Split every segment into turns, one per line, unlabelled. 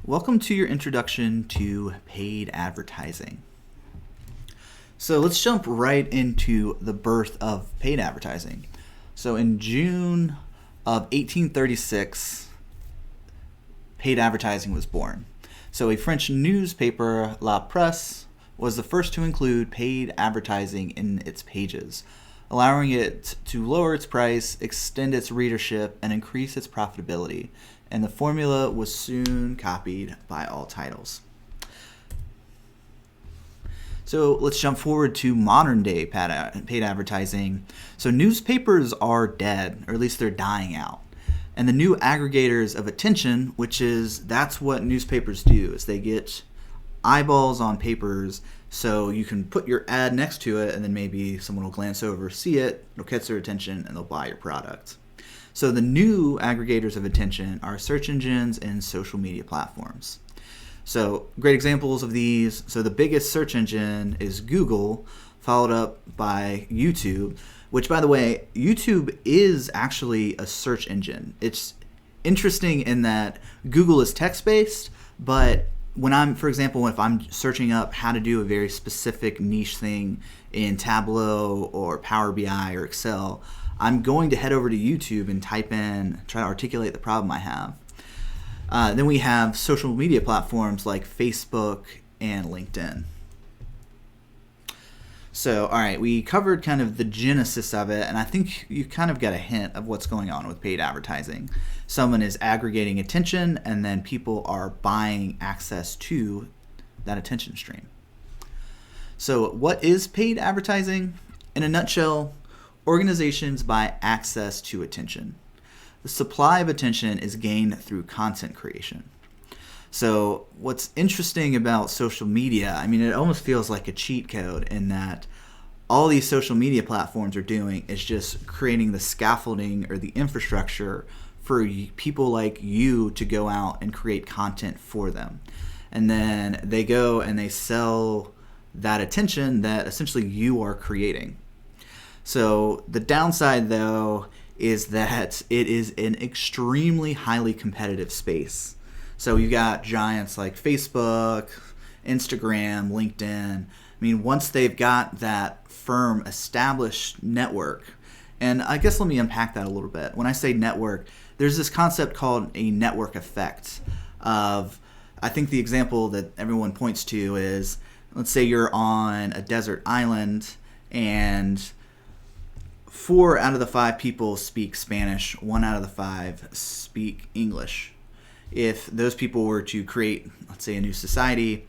Welcome to your introduction to paid advertising. So let's jump right into the birth of paid advertising. So in June of 1836, paid advertising was born. So a French newspaper, La Presse, was the first to include paid advertising in its pages, allowing it to lower its price, extend its readership, and increase its profitability. And the formula was soon copied by all titles. So let's jump forward to modern day paid advertising. So newspapers are dead, or at least they're dying out. And the new aggregators of attention, that's what newspapers do, is they get eyeballs on papers, so you can put your ad next to it and then maybe someone will glance over, see it, it'll catch their attention, and they'll buy your product. So the new aggregators of attention are search engines and social media platforms. So great examples of these. So the biggest search engine is Google, followed up by YouTube, which, by the way, YouTube is actually a search engine. It's interesting in that Google is text-based, but if I'm searching up how to do a very specific niche thing in Tableau or Power BI or Excel, I'm going to head over to YouTube and try to articulate the problem I have. Then we have social media platforms like Facebook and LinkedIn. So, all right, we covered kind of the genesis of it, and I think you kind of got a hint of what's going on with paid advertising. Someone is aggregating attention, and then people are buying access to that attention stream. So what is paid advertising? In a nutshell, organizations buy access to attention. The supply of attention is gained through content creation. So what's interesting about social media, it almost feels like a cheat code in that all these social media platforms are doing is just creating the scaffolding or the infrastructure for people like you to go out and create content for them. And then they go and they sell that attention that essentially you are creating. So the downside, though, is that it is an extremely highly competitive space. So you got giants like Facebook, Instagram, LinkedIn. Once they've got that firm established network, and I guess let me unpack that a little bit. When I say network, there's this concept called a network effect of, I think the example that everyone points to is, let's say you're on a desert island and 4 out of the 5 people speak Spanish, 1 out of the 5 speak English. If those people were to create, let's say, a new society,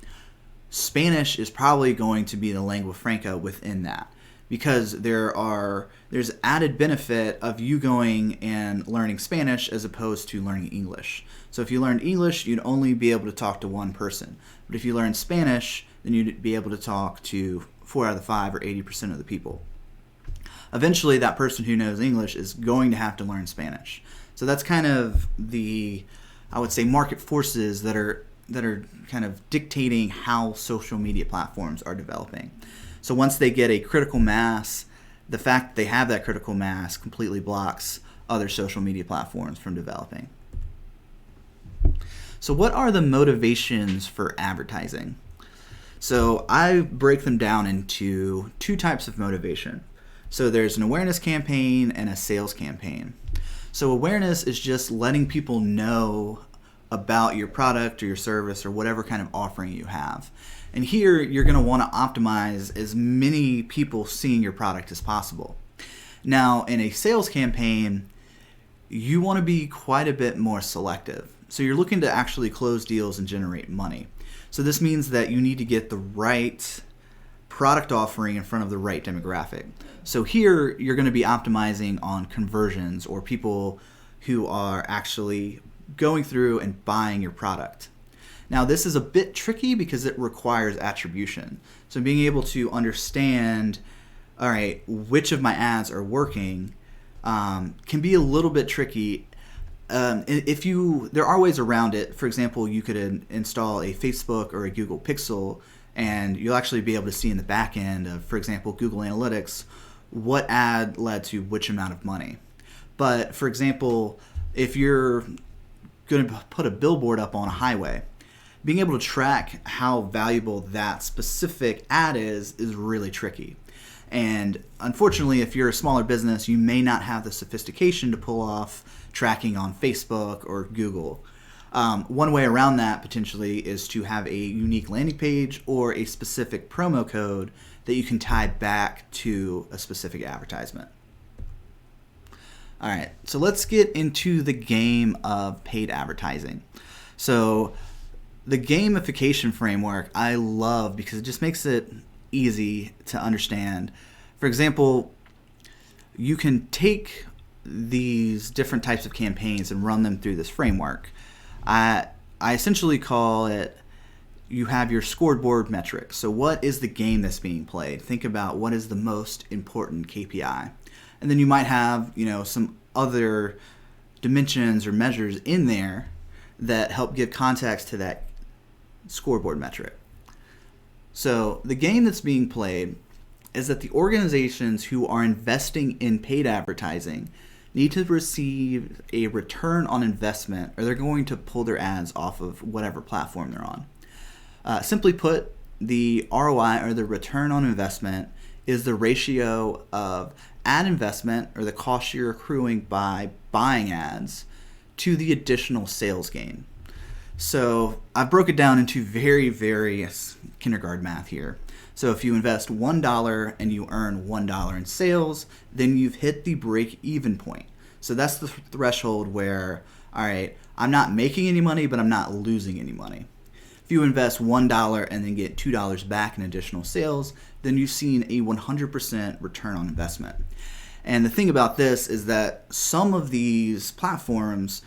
Spanish is probably going to be the lingua franca within that, because there's added benefit of you going and learning Spanish as opposed to learning English. So if you learned English, you'd only be able to talk to one person. But if you learned Spanish, then you'd be able to talk to 4 out of the 5 or 80% of the people. Eventually, that person who knows English is going to have to learn Spanish. So that's kind of the, I would say, market forces that are kind of dictating how social media platforms are developing. So once they get a critical mass, the fact that they have that critical mass completely blocks other social media platforms from developing. So what are the motivations for advertising? So I break them down into 2 types of motivation. So there's an awareness campaign and a sales campaign. So awareness is just letting people know about your product or your service or whatever kind of offering you have. And here you're going to want to optimize as many people seeing your product as possible. Now, in a sales campaign, you want to be quite a bit more selective. So you're looking to actually close deals and generate money. So this means that you need to get the right product offering in front of the right demographic. So here you're going to be optimizing on conversions or people who are actually going through and buying your product. Now this is a bit tricky because it requires attribution. So being able to understand, all right, which of my ads are working can be a little bit tricky. There are ways around it. For example, you could install a Facebook or a Google Pixel, and you'll actually be able to see in the back end of, for example, Google Analytics, what ad led to which amount of money. But for example, if you're going to put a billboard up on a highway being able to track how valuable that specific ad is really tricky. And unfortunately, if you're a smaller business, you may not have the sophistication to pull off tracking on Facebook or Google. One way around that potentially is to have a unique landing page or a specific promo code that you can tie back to a specific advertisement. All right, so let's get into the game of paid advertising. So the gamification framework I love because it just makes it easy to understand. For example, you can take these different types of campaigns and run them through this framework. I essentially call it, you have your scoreboard metrics. So what is the game that's being played? Think about what is the most important KPI. And then you might have, some other dimensions or measures in there that help give context to that scoreboard metric. So the game that's being played is that the organizations who are investing in paid advertising need to receive a return on investment, or they're going to pull their ads off of whatever platform they're on. Simply put, the ROI, or the return on investment, is the ratio of ad investment, or the cost you're accruing by buying ads, to the additional sales gain. So I've broke it down into very various kindergarten math here. So if you invest $1 and you earn $1 in sales, then you've hit the break-even point. So that's the threshold where, all right, I'm not making any money, but I'm not losing any money. If you invest $1 and then get $2 back in additional sales, then you've seen a 100% return on investment. And the thing about this is that some of these platforms,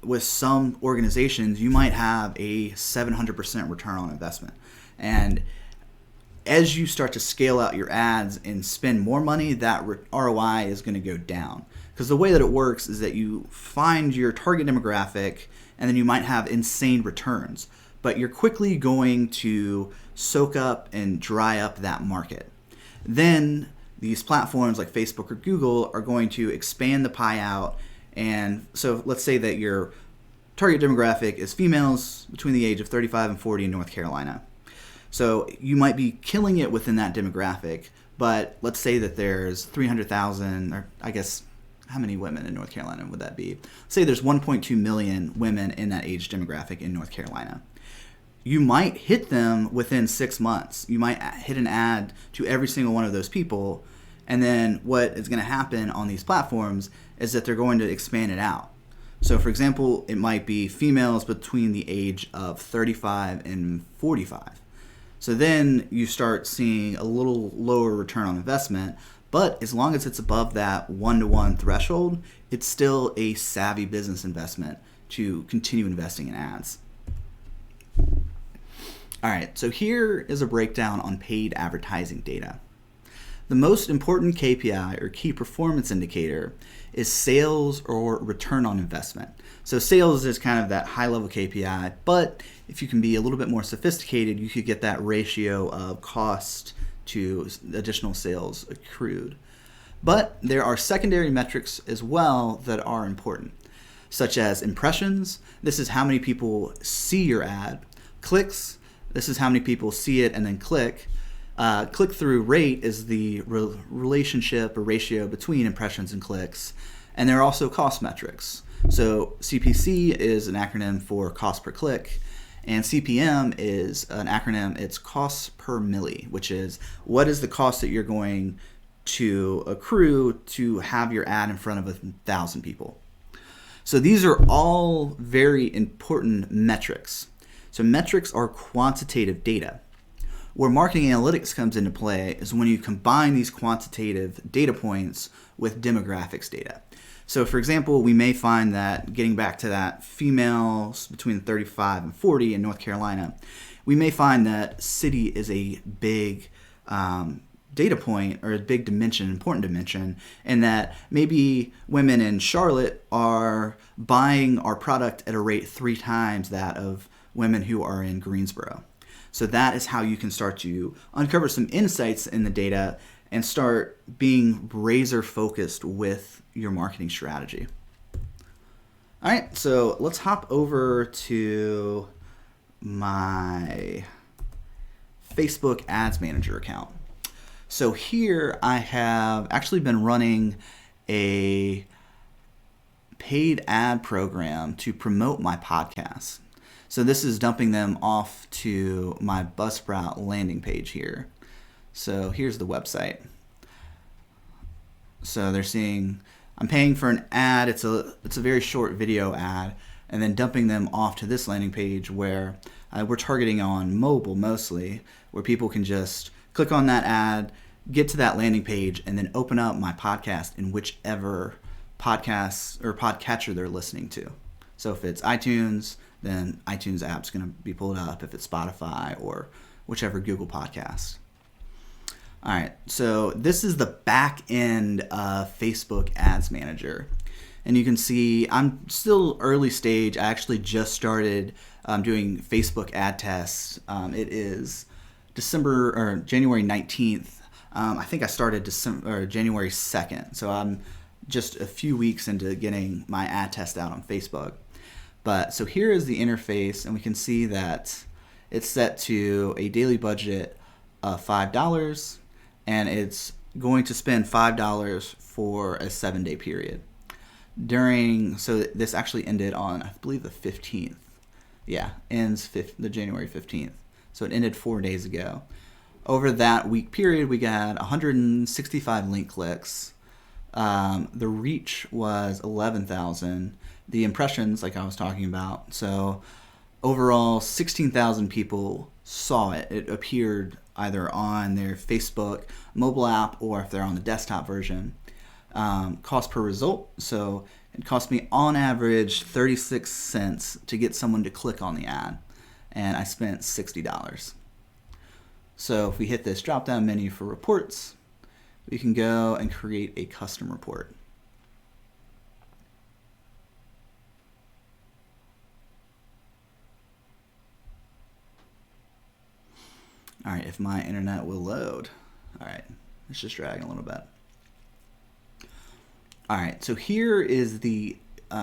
with some organizations, you might have a 700% return on investment. And as you start to scale out your ads and spend more money, that ROI is going to go down. Because the way that it works is that you find your target demographic and then you might have insane returns. But you're quickly going to soak up and dry up that market. Then these platforms like Facebook or Google are going to expand the pie out. And so let's say that your target demographic is females between the age of 35 and 40 in North Carolina. So you might be killing it within that demographic, but let's say that there's 300,000, or I guess, how many women in North Carolina would that be? Say there's 1.2 million women in that age demographic in North Carolina. You might hit them within 6 months. You might hit an ad to every single one of those people, and then what is going to happen on these platforms is that they're going to expand it out. So for example, it might be females between the age of 35 and 45. So then you start seeing a little lower return on investment, but as long as it's above that 1-to-1 threshold, it's still a savvy business investment to continue investing in ads. All right, so here is a breakdown on paid advertising data. The most important KPI, or key performance indicator, is sales or return on investment. So sales is kind of that high-level KPI, but if you can be a little bit more sophisticated, you could get that ratio of cost to additional sales accrued. But there are secondary metrics as well that are important, such as impressions. This is how many people see your ad. Clicks. This is how many people see it and then click. Click-through rate is the relationship or ratio between impressions and clicks. And there are also cost metrics. So CPC is an acronym for cost per click, and CPM is an acronym, it's cost per milli, which is what is the cost that you're going to accrue to have your ad in front of 1,000 people. So these are all very important metrics. So metrics are quantitative data. Where marketing analytics comes into play is when you combine these quantitative data points with demographics data. So for example, we may find that, getting back to that females between 35 and 40 in North Carolina, we may find that city is a big data point, or a big dimension, important dimension, and that maybe women in Charlotte are buying our product at a rate 3 times that of women who are in Greensboro. So that is how you can start to uncover some insights in the data and start being razor focused with your marketing strategy. All right, so let's hop over to my Facebook Ads Manager account. So here I have actually been running a paid ad program to promote my podcast. So this is dumping them off to my Buzzsprout landing page here. So here's the website. So they're seeing I'm paying for an ad. It's a very short video ad, and then dumping them off to this landing page where we're targeting on mobile mostly, where people can just click on that ad, get to that landing page, and then open up my podcast in whichever podcast or podcatcher they're listening to. So if it's iTunes, then iTunes app's going to be pulled up. If it's Spotify or whichever Google podcast. All right, so this is the back end of Facebook Ads Manager. And you can see I'm still early stage. I actually just started doing Facebook ad tests. It is January 19th. I think I started January 2nd. So I'm just a few weeks into getting my ad test out on Facebook. But so here is the interface, and we can see that it's set to a daily budget of $5, and it's going to spend $5 for a 7-day period. So this actually ended on, I believe, the 15th. Yeah, ends the January 15th. So it ended 4 days ago. Over that week period, we got 165 link clicks. The reach was 11,000. The impressions, like I was talking about. So overall, 16,000 people saw it. It appeared either on their Facebook mobile app or if they're on the desktop version. Cost per result. So it cost me on average 36 cents to get someone to click on the ad. And I spent $60. So if we hit this drop down menu for reports, we can go and create a custom report. All right, if my internet will load. All right, it's just dragging a little bit. All right, so here is the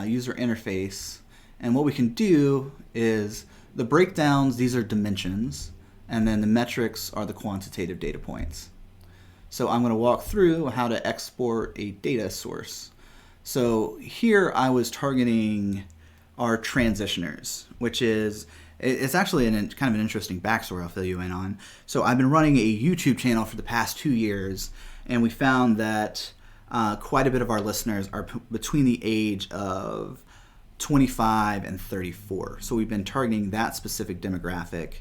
user interface. And what we can do is the breakdowns, these are dimensions, and then the metrics are the quantitative data points. So I'm going to walk through how to export a data source. So here I was targeting our transitioners, which is, it's actually kind of an interesting backstory I'll fill you in on. So I've been running a YouTube channel for the past 2 years, and we found that quite a bit of our listeners are between the age of 25 and 34. So we've been targeting that specific demographic.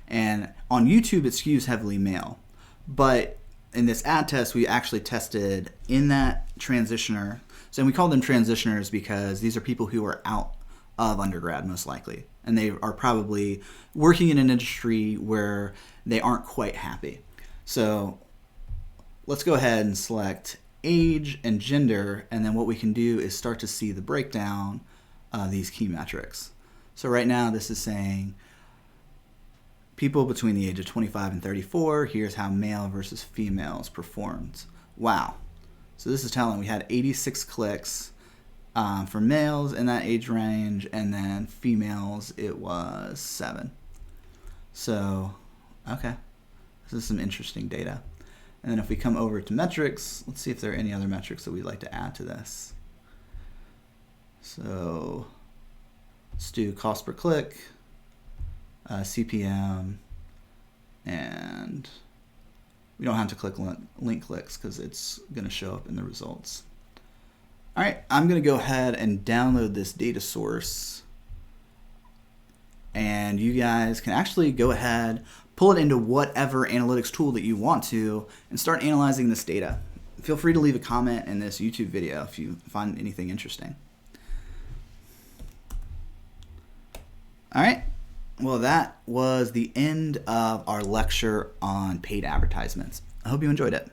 And on YouTube, it skews heavily male. But in this ad test, we actually tested in that transitioner. So we call them transitioners because these are people who are out of undergrad, most likely. And they are probably working in an industry where they aren't quite happy. So let's go ahead and select age and gender. And then what we can do is start to see the breakdown of these key metrics. So right now, this is saying people between the age of 25 and 34, here's how male versus females performed. Wow. So this is telling we had 86 clicks for males in that age range, and then females, it was 7. So, okay. This is some interesting data. And then if we come over to metrics, let's see if there are any other metrics that we'd like to add to this. So let's do cost per click, CPM, and we don't have to click link clicks because it's going to show up in the results. All right, I'm going to go ahead and download this data source, and you guys can actually go ahead, pull it into whatever analytics tool that you want to, and start analyzing this data. Feel free to leave a comment in this YouTube video if you find anything interesting. All right. Well, that was the end of our lecture on paid advertisements. I hope you enjoyed it.